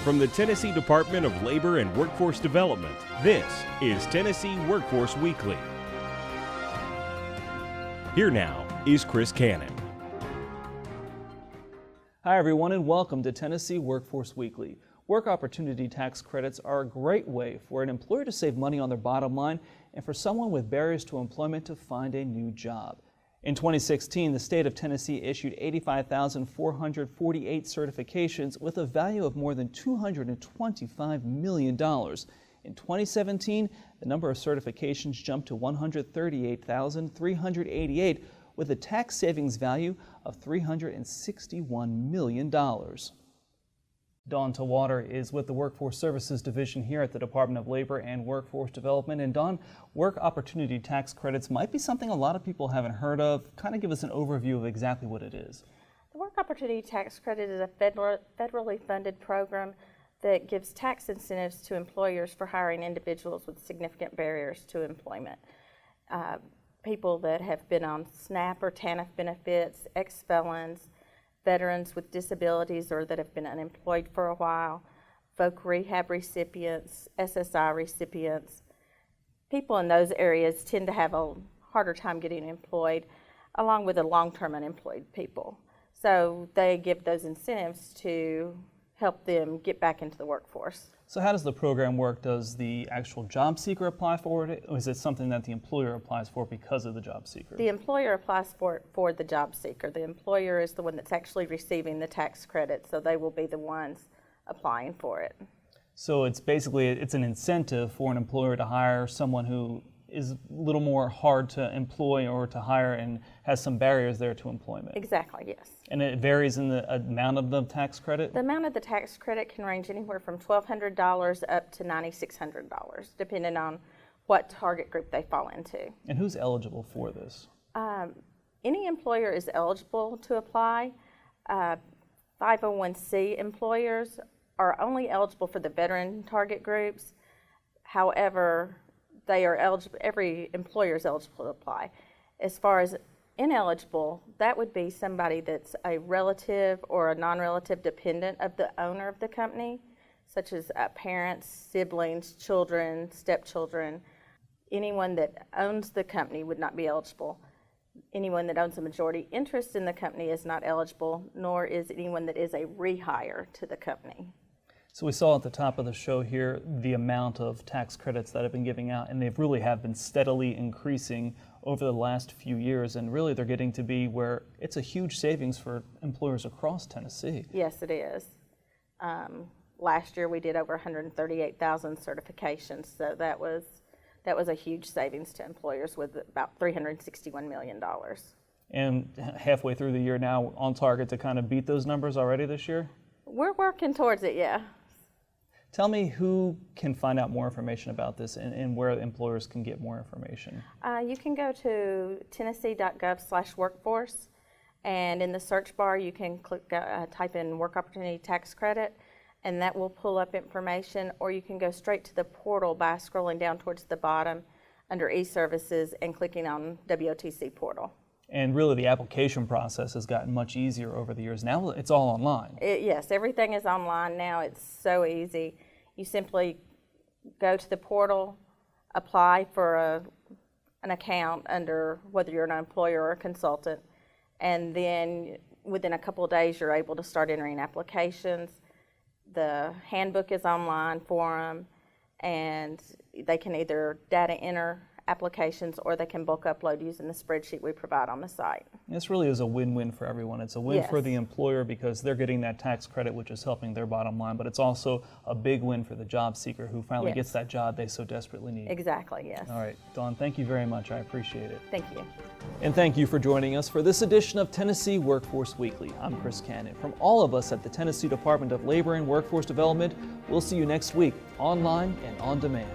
From the Tennessee Department of Labor and Workforce Development, this is Tennessee Workforce Weekly. Here now is Chris Cannon. Hi everyone and welcome to Tennessee Workforce Weekly. Work opportunity tax credits are a great way for an employer to save money on their bottom line and for someone with barriers to employment to find a new job. In 2016, the state of Tennessee issued 85,448 certifications with a value of more than $225 million. In 2017, the number of certifications jumped to 138,388 with a tax savings value of $361 million. Dawn Tawater is with the Workforce Services Division here at the Department of Labor and Workforce Development. And Dawn, work opportunity tax credits might be something a lot of people haven't heard of. Kind of give us an overview of exactly what it is. The Work Opportunity Tax Credit is a federally funded program that gives tax incentives to employers for hiring individuals with significant barriers to employment. People that have been on SNAP or TANF benefits, ex-felons, veterans with disabilities or that have been unemployed for a while, voc rehab recipients, SSI recipients. People in those areas tend to have a harder time getting employed, along with the long-term unemployed people. So they give those incentives to help them get back into the workforce. So how does the program work? Does the actual job seeker apply for it, or is it something that the employer applies for because of the job seeker? The employer applies for it for the job seeker. The employer is the one that's actually receiving the tax credit, so they will be the ones applying for it. So it's basically, it's an incentive for an employer to hire someone who is a little more hard to employ or to hire and has some barriers there to employment. Exactly, yes. And it varies in the amount of the tax credit? The amount of the tax credit can range anywhere from $1,200 up to $9,600, depending on what target group they fall into. And who's eligible for this? Any employer is eligible to apply. 501c employers are only eligible for the veteran target groups. However, they are eligible, every employer is eligible to apply. As far as ineligible, that would be somebody that's a relative or a non-relative dependent of the owner of the company, such as parents, siblings, children, stepchildren. Anyone that owns the company would not be eligible. Anyone that owns a majority interest in the company is not eligible, nor is anyone that is a rehire to the company. So we saw at the top of the show here the amount of tax credits that have been giving out, and they really have been steadily increasing over the last few years, and really they're getting to be where it's a huge savings for employers across Tennessee. Yes, it is. Last year we did over 138,000 certifications, so that was a huge savings to employers with about $361 million. And halfway through the year now, on target to kind of beat those numbers already this year? We're working towards it, yeah. Tell me who can find out more information about this and where employers can get more information. You can go to tennessee.gov/workforce, and in the search bar you can type in Work Opportunity Tax Credit, and that will pull up information, or you can go straight to the portal by scrolling down towards the bottom under e-services and clicking on WOTC portal. And really the application process has gotten much easier over the years. Now it's all online. Yes, everything is online now. It's so easy. You simply go to the portal, apply for an account under whether you're an employer or a consultant, and then within a couple of days you're able to start entering applications. The handbook is online for them, and they can either data enter applications or they can bulk upload using the spreadsheet we provide on the site. This really is a win-win for everyone. It's a win for the employer because they're getting that tax credit, which is helping their bottom line, but it's also a big win for the job seeker who finally gets that job they so desperately need. Exactly, yes. All right, Dawn, thank you very much. I appreciate it. Thank you. And thank you for joining us for this edition of Tennessee Workforce Weekly. I'm Chris Cannon. From all of us at the Tennessee Department of Labor and Workforce Development, we'll see you next week, online and on demand.